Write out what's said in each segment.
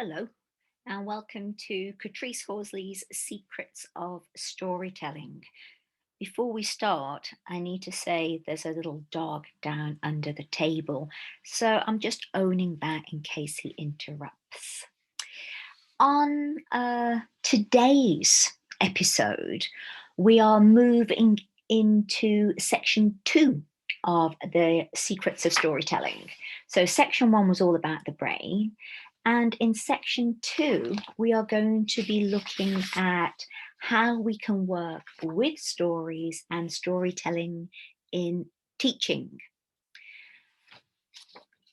Hello, and welcome to Katrice Horsley's Secrets of Storytelling. Before we start, I need to say there's a little dog down under the table, so I'm just owning that in case he interrupts. On today's episode, we are moving into section 2 of the Secrets of Storytelling. So, section 1 was all about the brain. And in section 2, we are going to be looking at how we can work with stories and storytelling in teaching.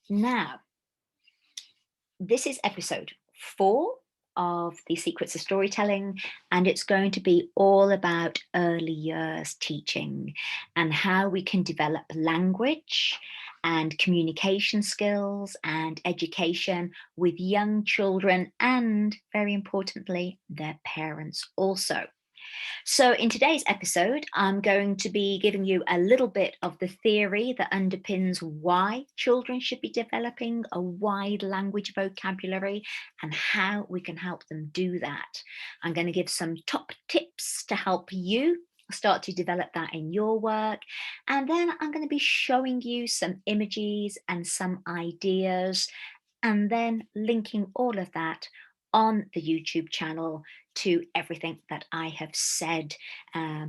Now, this is episode 4 of the Secrets of Storytelling, and it's going to be all about early years teaching and how we can develop language and communication skills and education with young children and, very importantly, their parents also. So, in today's episode, I'm going to be giving you a little bit of the theory that underpins why children should be developing a wide language vocabulary and how we can help them do that. I'm going to give some top tips to help you start to develop that in your work. And then I'm going to be showing you some images and some ideas, and then linking all of that on the YouTube channel to everything that I have said,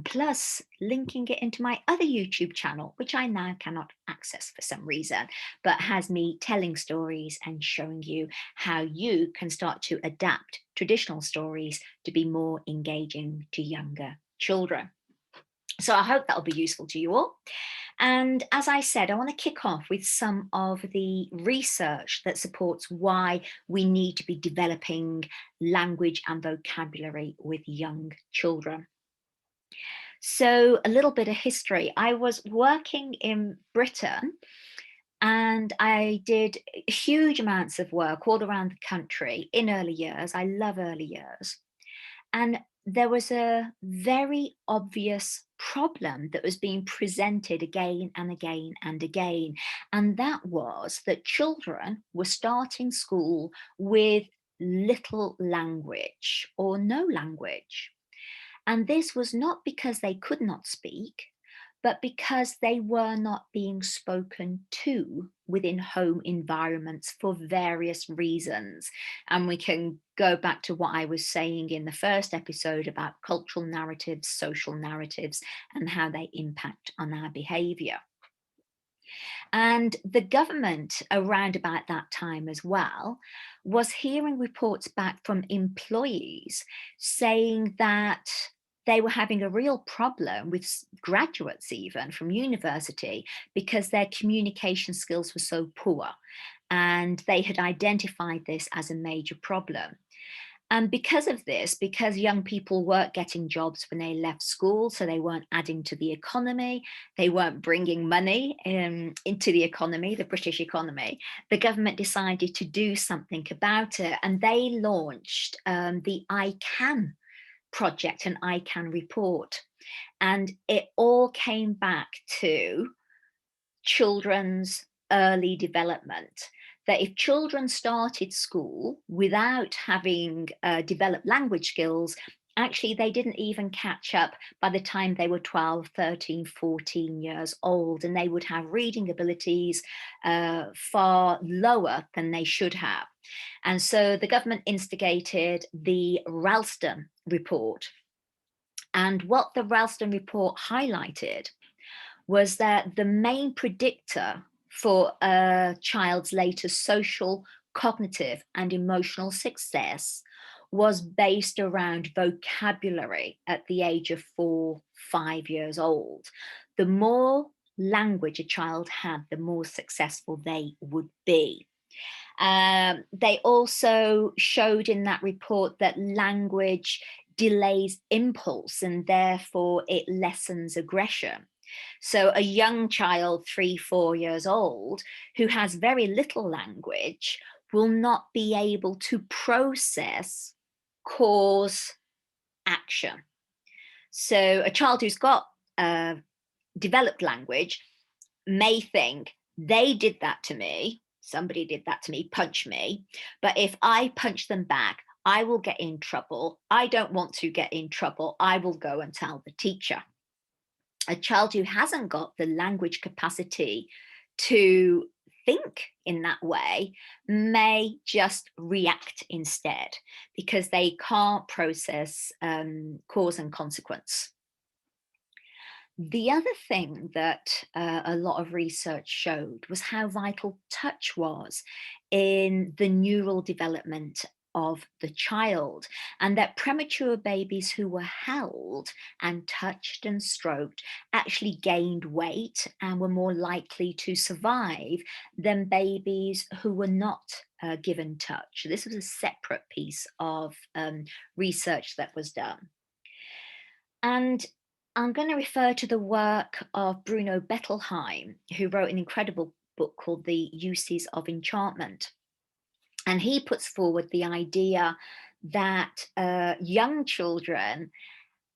plus linking it into my other YouTube channel, which I now cannot access for some reason, but has me telling stories and showing you how you can start to adapt traditional stories to be more engaging to younger children. So I hope that will be useful to you all. And as I said, I want to kick off with some of the research that supports why we need to be developing language and vocabulary with young children. So, a little bit of history. I was working in Britain and I did huge amounts of work all around the country in early years. I love early years. And there was a very obvious problem that was being presented again and again and again. And that was that children were starting school with little language or no language. And this was not because they could not speak, but because they were not being spoken to within home environments for various reasons. And we can go back to what I was saying in the first episode about cultural narratives, social narratives, and how they impact on our behaviour. And the government, around about that time as well, was hearing reports back from employees saying that they were having a real problem with graduates, even from university, because their communication skills were so poor. And they had identified this as a major problem. And because of this, because young people weren't getting jobs when they left school, so they weren't adding to the economy, they weren't bringing money into the economy, the British economy, the government decided to do something about it. And they launched the I Can project and I Can report. And it all came back to children's early development. That if children started school without having developed language skills, actually they didn't even catch up by the time they were 12, 13, 14 years old, and they would have reading abilities far lower than they should have. And so the government instigated the Ralston report. And what the Ralston report highlighted was that the main predictor for a child's later social, cognitive, and emotional success was based around vocabulary at the age of 4, 5 years old. The more language a child had, the more successful they would be. They also showed in that report that language delays impulse and therefore it lessens aggression. So, a young child, 3, 4 years old, who has very little language will not be able to process cause action. So, a child who's got developed language may think they did that to me, somebody did that to me, punch me. But if I punch them back, I will get in trouble. I don't want to get in trouble. I will go and tell the teacher. A child who hasn't got the language capacity to think in that way may just react instead because they can't process cause and consequence. The other thing that a lot of research showed was how vital touch was in the neural development of the child, and that premature babies who were held and touched and stroked actually gained weight and were more likely to survive than babies who were not given touch. This was a separate piece of research that was done. And I'm going to refer to the work of Bruno Bettelheim, who wrote an incredible book called The Uses of Enchantment. And he puts forward the idea that young children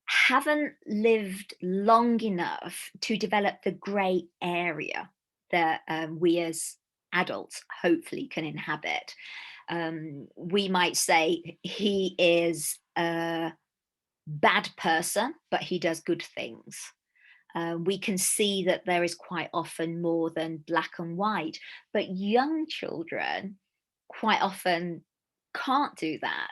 haven't lived long enough to develop the grey area that we as adults hopefully can inhabit. We might say he is a bad person, but he does good things. We can see that there is quite often more than black and white, but young children quite often can't do that.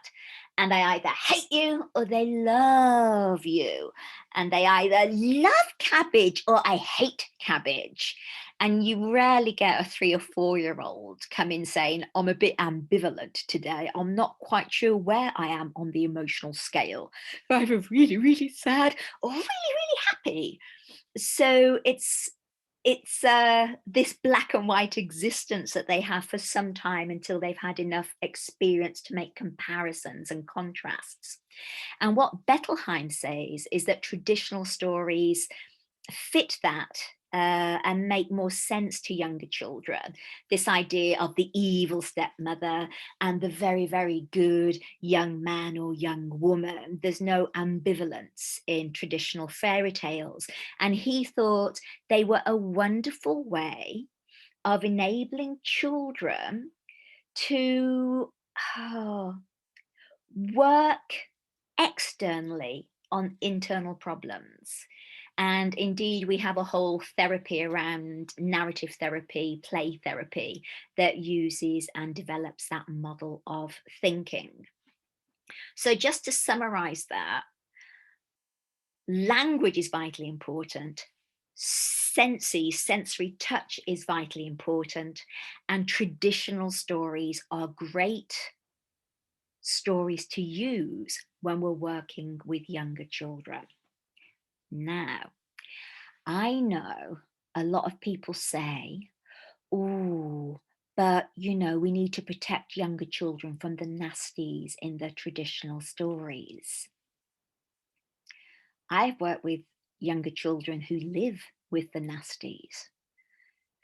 And they either hate you or they love you. And they either love cabbage or I hate cabbage. And you rarely get a 3 or 4-year-old come in saying, I'm a bit ambivalent today. I'm not quite sure where I am on the emotional scale. Either really, really sad or really, really happy. So it's this black and white existence that they have for some time until they've had enough experience to make comparisons and contrasts. And what Bettelheim says is that traditional stories fit that and make more sense to younger children. This idea of the evil stepmother and the very, very good young man or young woman. There's no ambivalence in traditional fairy tales. And he thought they were a wonderful way of enabling children to work externally on internal problems. And indeed, we have a whole therapy around narrative therapy, play therapy, that uses and develops that model of thinking. So just to summarize that, language is vitally important. Sensory touch is vitally important. And traditional stories are great stories to use when we're working with younger children. Now, I know a lot of people say, oh, but we need to protect younger children from the nasties in the traditional stories. I've worked with younger children who live with the nasties,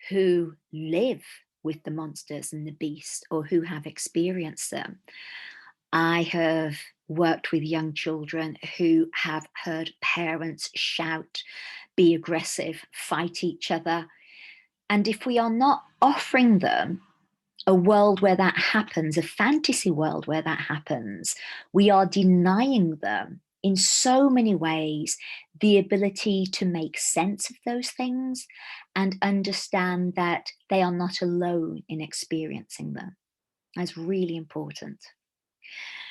who live with the monsters and the beasts, or who have experienced them. I have worked with young children who have heard parents shout, be aggressive, fight each other. And if we are not offering them a world where that happens, a fantasy world where that happens, we are denying them in so many ways the ability to make sense of those things and understand that they are not alone in experiencing them. That's really important.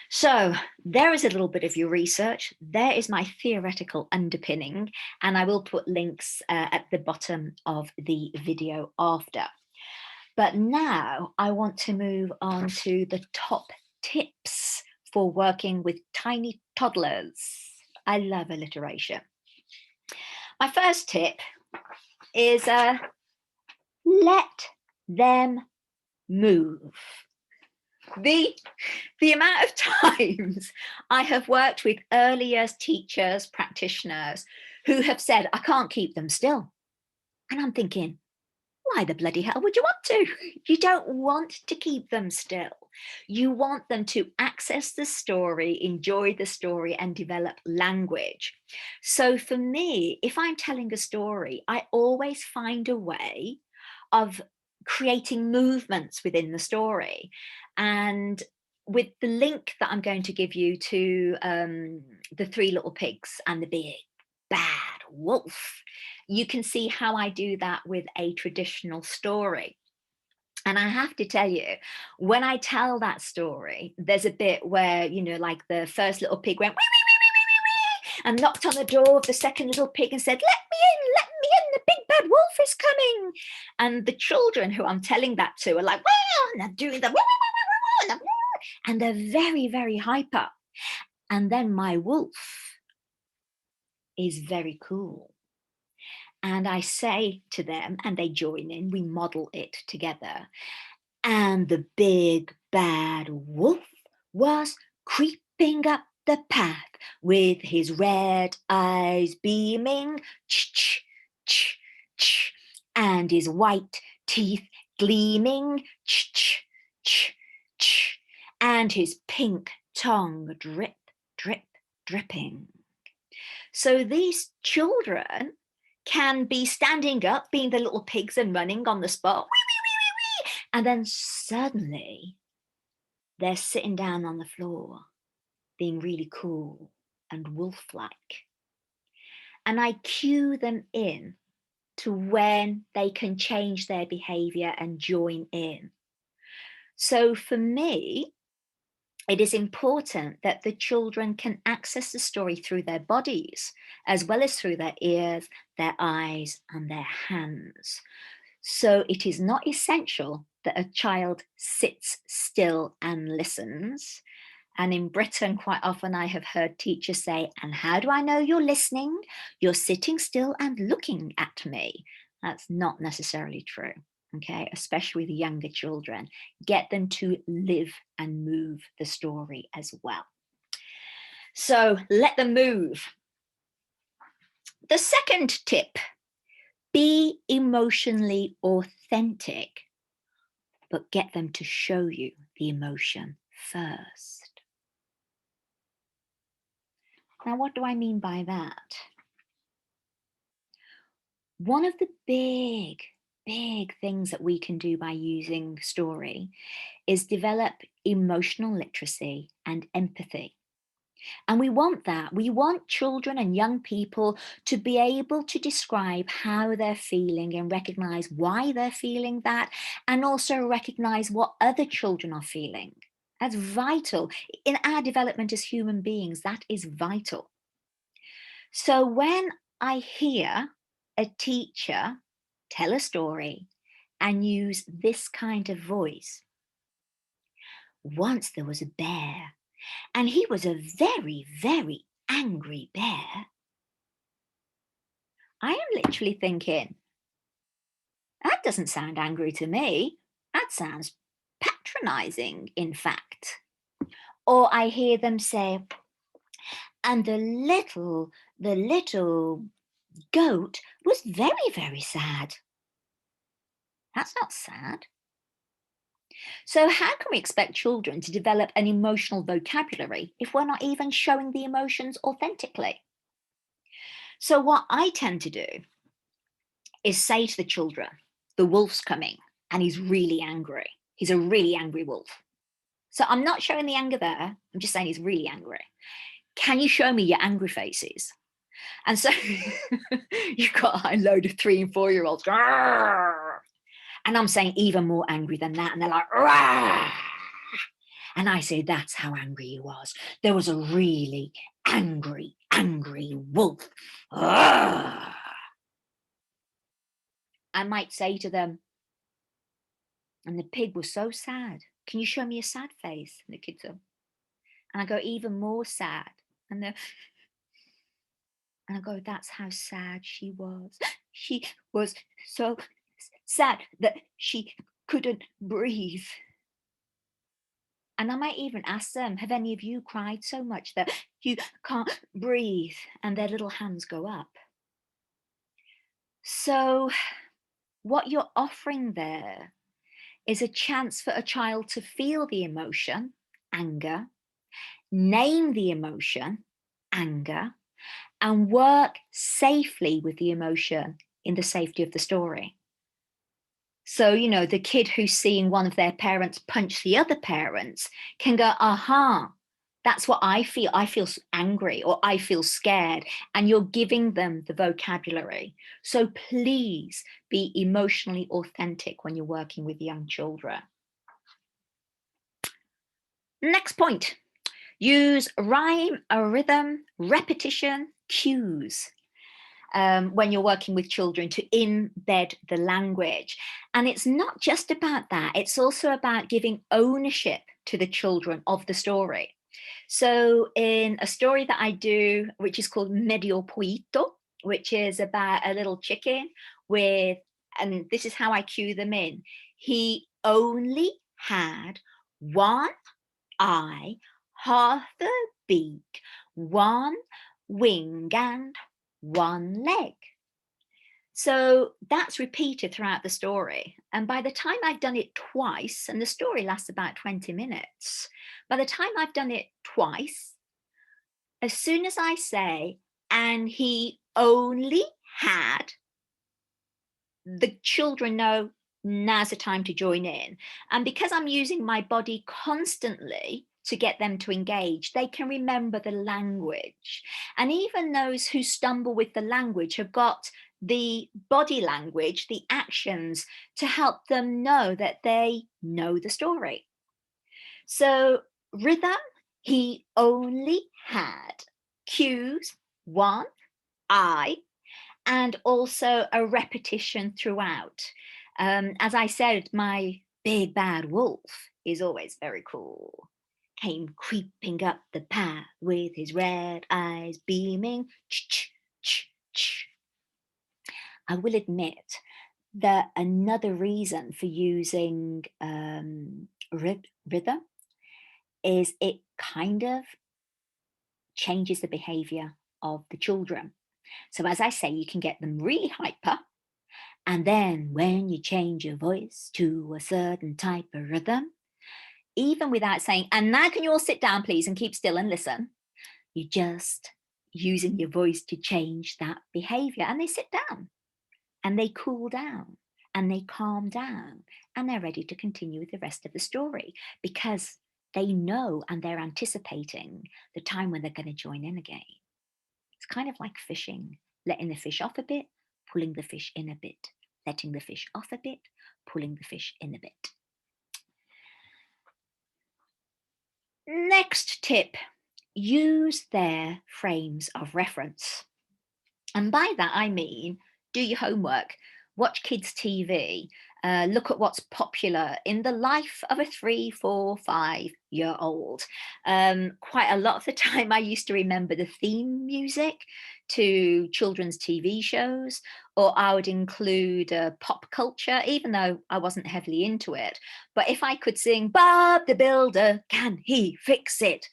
So there is a little bit of your research. There is my theoretical underpinning, and I will put links at the bottom of the video after. But now I want to move on to the top tips for working with tiny toddlers. I love alliteration. My first tip is let them move. The amount of times I have worked with early years teachers, practitioners who have said, I can't keep them still. And I'm thinking, why the bloody hell would you want to? You don't want to keep them still. You want them to access the story, enjoy the story, and develop language. So for me, if I'm telling a story, I always find a way of creating movements within the story. And with the link that I'm going to give you to the Three Little Pigs and the Big Bad Wolf, you can see how I do that with a traditional story. And I have to tell you, when I tell that story, there's a bit where, you know, like the first little pig went wee, wee, wee, wee, wee, wee, and knocked on the door of the second little pig and said, let me in, the big bad wolf is coming. And the children who I'm telling that to are like, wow, and they're doing the, and they're very, very hyper. And then my wolf is very cool. And I say to them, and they join in, we model it together. And the big bad wolf was creeping up the path with his red eyes beaming, ch ch ch, and his white teeth gleaming, ch ch ch, and his pink tongue drip drip dripping. So these children can be standing up, being the little pigs and running on the spot, and then suddenly they're sitting down on the floor, being really cool and wolf-like. And I cue them in to when they can change their behavior and join in. So for me, it is important that the children can access the story through their bodies, as well as through their ears, their eyes, and their hands. So it is not essential that a child sits still and listens. And in Britain, quite often I have heard teachers say, and how do I know you're listening? You're sitting still and looking at me. That's not necessarily true, okay? Especially with younger children. Get them to live and move the story as well. So let them move. The second tip, be emotionally authentic, but get them to show you the emotion first. Now, what do I mean by that? One of the big things that we can do by using story is develop emotional literacy and empathy. And we want that. We want children and young people to be able to describe how they're feeling and recognize why they're feeling that, and also recognize what other children are feeling. That's vital. In our development as human beings, that is vital. So when I hear a teacher tell a story and use this kind of voice, once there was a bear, and he was a very, very angry bear, I am literally thinking, that doesn't sound angry to me. That sounds patronizing, in fact. Or I hear them say, and the little goat was very, very sad. That's not sad. So how can we expect children to develop an emotional vocabulary if we're not even showing the emotions authentically? So what I tend to do is say to the children, the wolf's coming and he's really angry. He's a really angry wolf. So I'm not showing the anger there. I'm just saying he's really angry. Can you show me your angry faces? And so you've got a load of 3 and 4 year olds. And I'm saying even more angry than that. And they're like, Rah! And I say, that's how angry he was. There was a really angry wolf. I might say to them, and the pig was so sad. Can you show me a sad face? And the kids are, and I go, even more sad. And I go, that's how sad she was. She was so sad that she couldn't breathe. And I might even ask them, have any of you cried so much that you can't breathe? And their little hands go up. So what you're offering there is a chance for a child to feel the emotion, anger, name the emotion, anger, and work safely with the emotion in the safety of the story. So, the kid who's seeing one of their parents punch the other parents can go, aha, that's what I feel. I feel angry or I feel scared. And you're giving them the vocabulary. So please be emotionally authentic when you're working with young children. Next point, use rhyme, a rhythm, repetition, cues. When you're working with children to embed the language. And it's not just about that, it's also about giving ownership to the children of the story. So in a story that I do, which is called Medio Poito, which is about a little chicken with, and this is how I cue them in. He only had one eye, half a beak, one wing, and one leg. So that's repeated throughout the story. And by the time I've done it twice, and the story lasts about 20 minutes, by the time I've done it twice, as soon as I say, and he only had, the children know now's the time to join in. And because I'm using my body constantly to get them to engage, they can remember the language. And even those who stumble with the language have got the body language, the actions to help them know that they know the story. So rhythm, he only had cues, one, I, and also a repetition throughout. As I said, my big bad wolf is always very cool. Came creeping up the path with his red eyes beaming. Ch, ch, ch. I will admit that another reason for using rhythm is it kind of changes the behavior of the children. So as I say, you can get them really hyper. And then when you change your voice to a certain type of rhythm, even without saying, and now can you all sit down, please, and keep still and listen, you're just using your voice to change that behavior. And they sit down and they cool down and they calm down and they're ready to continue with the rest of the story because they know and they're anticipating the time when they're going to join in again. It's kind of like fishing, letting the fish off a bit, pulling the fish in a bit, letting the fish off a bit, pulling the fish in a bit. Next tip, use their frames of reference. And by that, I mean, do your homework, watch kids' TV, look at what's popular in the life of a 3, 4, 5-year-old. Quite a lot of the time, I used to remember the theme music to children's TV shows, or I would include pop culture, even though I wasn't heavily into it. But if I could sing, Bob the Builder, can he fix it?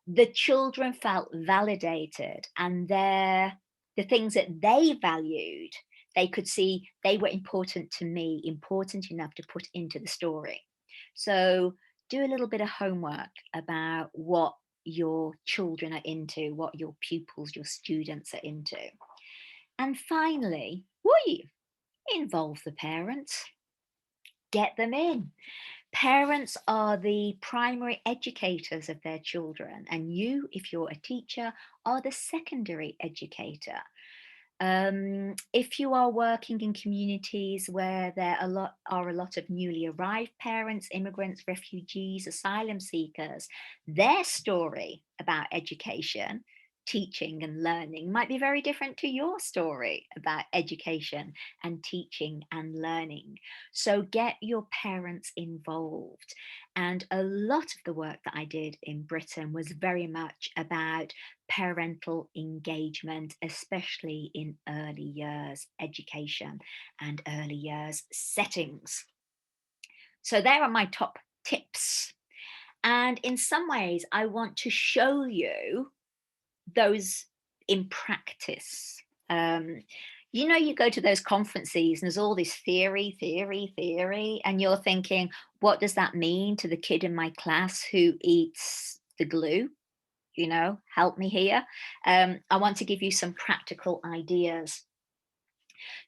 The children felt validated and the things that they valued, they could see they were important to me, important enough to put into the story. So do a little bit of homework about what your children are into, what your pupils, your students are into. And finally, involve the parents. Get them in. Parents are the primary educators of their children, and you, if you're a teacher, are the secondary educator. If you are working in communities where there are a lot of newly arrived parents, immigrants, refugees, asylum seekers, their story about education, teaching and learning might be very different to your story about education and teaching and learning. So get your parents involved. And a lot of the work that I did in Britain was very much about parental engagement, especially in early years education and early years settings. So there are my top tips. And in some ways, I want to show you those in practice. You go to those conferences and there's all this theory, and you're thinking, what does that mean to the kid in my class who eats the glue? Help me here. I want to give you some practical ideas.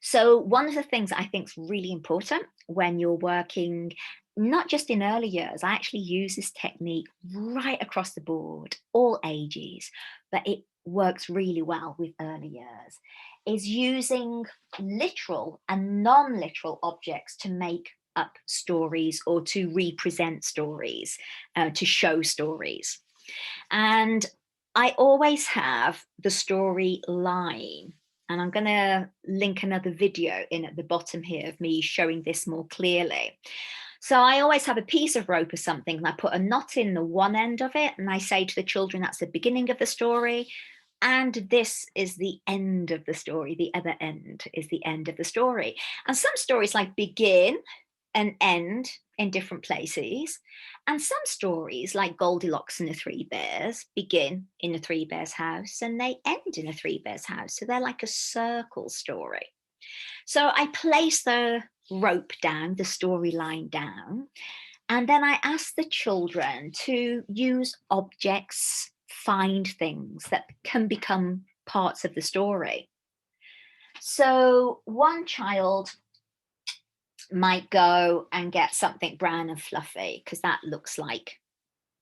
So one of the things I think is really important when you're working, not just in early years, I actually use this technique right across the board, all ages, but it works really well with early years, is using literal and non-literal objects to make up stories or to represent stories, to show stories. And I always have the story line. And I'm going to link another video in at the bottom here of me showing this more clearly. So I always have a piece of rope or something, and I put a knot in the one end of it, and I say to the children, that's the beginning of the story, and this is the end of the story. The other end is the end of the story. And some stories like begin and end in different places. And some stories, like Goldilocks and the Three Bears, begin in a three bears house and they end in a three bears house. So they're like a circle story. So I place the rope down, the storyline down, and then I ask the children to use objects, find things that can become parts of the story. So one child might go and get something brown and fluffy because that looks like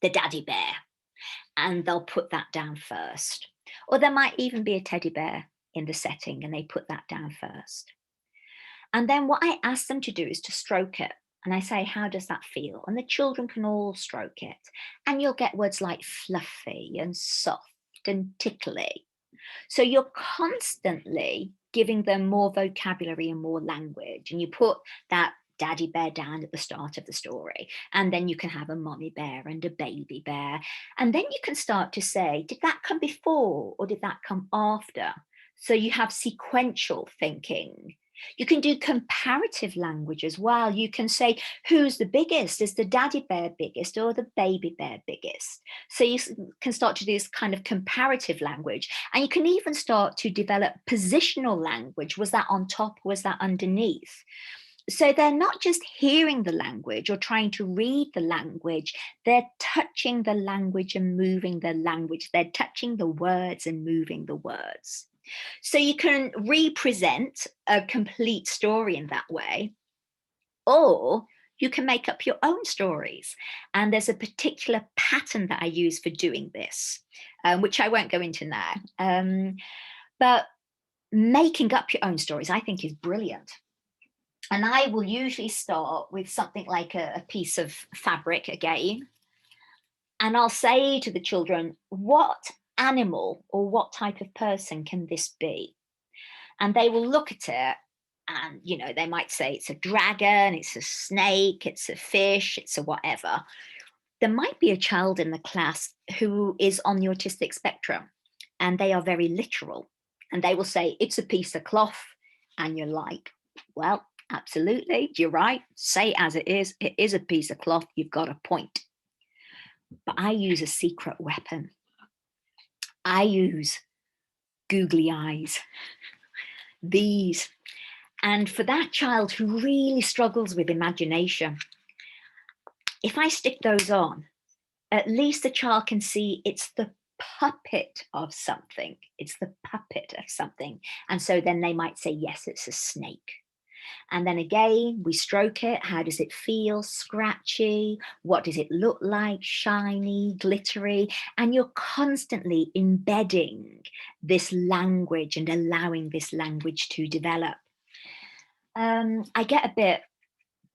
the daddy bear, and they'll put that down first. Or there might even be a teddy bear in the setting and they put that down first. And then what I ask them to do is to stroke it. And I say, how does that feel? And the children can all stroke it. And you'll get words like fluffy and soft and tickly. So you're constantly giving them more vocabulary and more language. And you put that daddy bear down at the start of the story. And then you can have a mommy bear and a baby bear. And then you can start to say, did that come before or did that come after? So you have sequential thinking. You can do comparative language as well. You can say, who's the biggest? Is the daddy bear biggest or the baby bear biggest? So you can start to do this kind of comparative language. And you can even start to develop positional language. Was that on top? Was that underneath? So they're not just hearing the language or trying to read the language, they're touching the language and moving the language. They're touching the words and moving the words. So you can represent a complete story in that way, or you can make up your own stories. And there's a particular pattern that I use for doing this, which I won't go into now. But making up your own stories, I think, is brilliant. And I will usually start with something like a piece of fabric again. And I'll say to the children, what animal or what type of person can this be? And they will look at it and, you know, they might say it's a dragon, it's a snake, it's a fish, it's a whatever. There might be a child in the class who is on the autistic spectrum and they are very literal and they will say it's a piece of cloth. And you're like, well, absolutely, you're right. Say it as it is. It is a piece of cloth. You've got a point. But I use a secret weapon. I use googly eyes. These. And for that child who really struggles with imagination, if I stick those on, at least the child can see it's the puppet of something. It's the puppet of something. And so then they might say, yes, it's a snake. And then again, we stroke it. How does it feel? Scratchy? What does it look like? Shiny, glittery? And you're constantly embedding this language and allowing this language to develop. I get a bit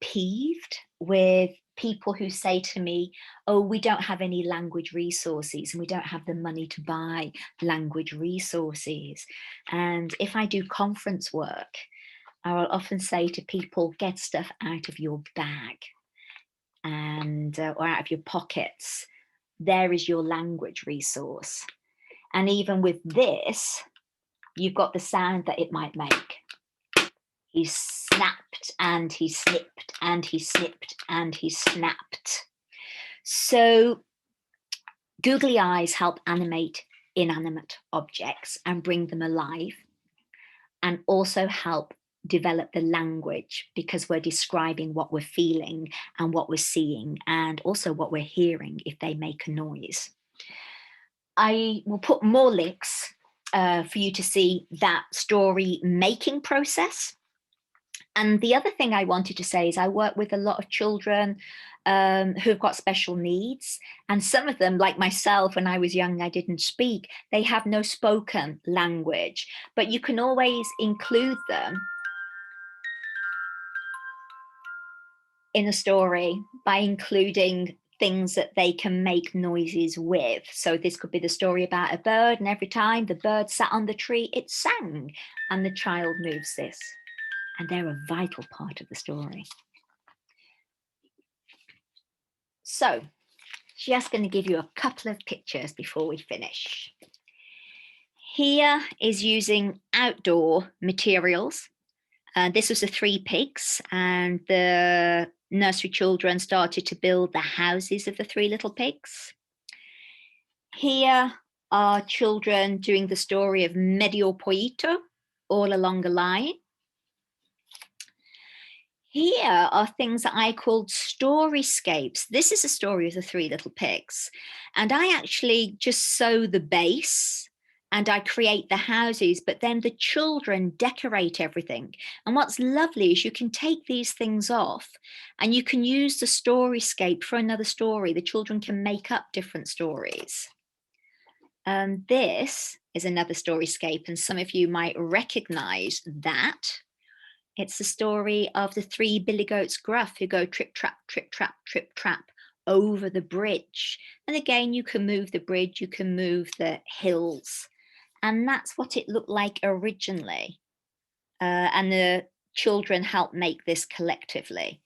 peeved with people who say to me, oh, we don't have any language resources and we don't have the money to buy language resources. And if I do conference work, I will often say to people, get stuff out of your bag and or out of your pockets. There is your language resource. And even with this, you've got the sound that it might make. He snapped and he snipped and he snipped and he snapped. So googly eyes help animate inanimate objects and bring them alive, and also help develop the language because we're describing what we're feeling and what we're seeing and also what we're hearing if they make a noise. I will put more links for you to see that story making process. And the other thing I wanted to say is I work with a lot of children who've got special needs. And some of them, like myself, when I was young, I didn't speak. They have no spoken language, but you can always include them in a story by including things that they can make noises with. So this could be the story about a bird, and every time the bird sat on the tree, it sang, and the child moves this. And they're a vital part of the story. So, just going to give you a couple of pictures before we finish. Here is using outdoor materials. This was the 3 pigs, and the nursery children started to build the houses of the 3 little pigs. Here are children doing the story of Medio Pollito, all along a line. Here are things that I called storyscapes. This is a story of the 3 little pigs. And I actually just sew the base and I create the houses, but then the children decorate everything. And what's lovely is you can take these things off and you can use the storyscape for another story. The children can make up different stories. This is another storyscape, and some of you might recognize that. It's the story of the 3 billy goats gruff who go trip, trap, over the bridge. And again, you can move the bridge, you can move the hills. And that's what it looked like originally. And the children helped make this collectively.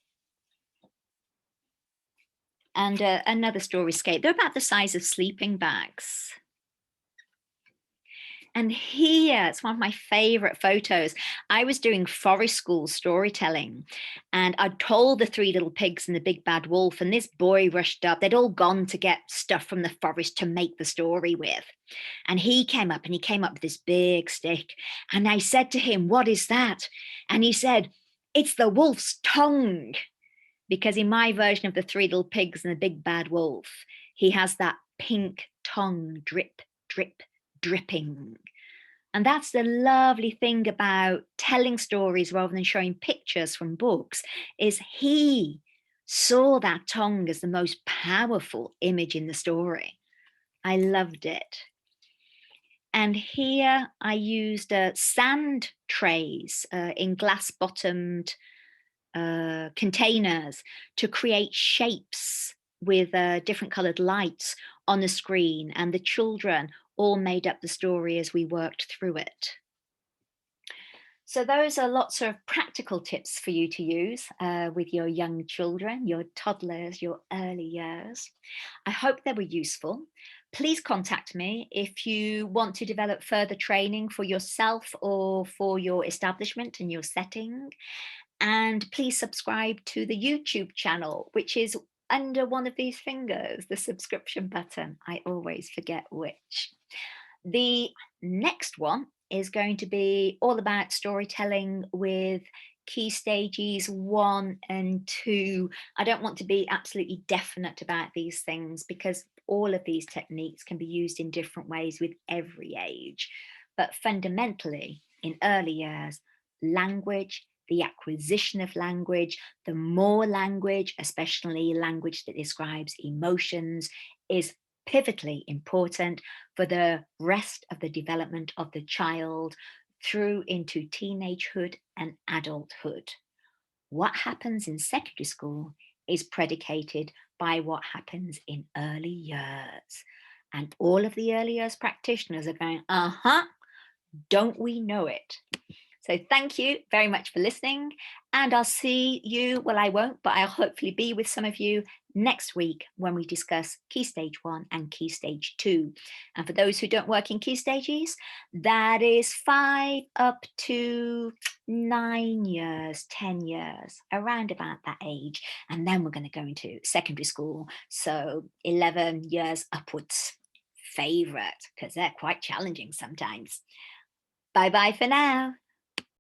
And another storyscape. They're about the size of sleeping bags. And here, it's one of my favorite photos. I was doing forest school storytelling, and I told the 3 little pigs and the big bad wolf, and this boy rushed up. They'd all gone to get stuff from the forest to make the story with. And he came up with this big stick. And I said to him, "What is that?" And he said, "It's the wolf's tongue." Because in my version of the 3 little pigs and the big bad wolf, he has that pink tongue, drip, drip, dripping. And that's the lovely thing about telling stories rather than showing pictures from books, is he saw that tongue as the most powerful image in the story. I loved it. And here I used sand trays in glass-bottomed containers to create shapes with different colored lights on the screen, and the children all made up the story as we worked through it. So those are lots of practical tips for you to use with your young children, your toddlers, your early years. I hope they were useful. Please contact me if you want to develop further training for yourself or for your establishment and your setting. And please subscribe to the YouTube channel, which is under one of these fingers, the subscription button. I always forget which. The next one is going to be all about storytelling with key stages 1 and 2. I don't want to be absolutely definite about these things because all of these techniques can be used in different ways with every age. But fundamentally, in early years, language, the acquisition of language, the more language, especially language that describes emotions, is pivotally important for the rest of the development of the child through into teenagehood and adulthood. What happens in secondary school is predicated by what happens in early years. And all of the early years practitioners are going, don't we know it? So thank you very much for listening, and I'll see you, well, I won't, but I'll hopefully be with some of you next week when we discuss Key Stage 1 and Key Stage 2. And for those who don't work in Key Stages, that is 5 up to 9 years, 10 years, around about that age. And then we're going to go into secondary school, so 11 years upwards. Favorite, because they're quite challenging sometimes. Bye-bye for now.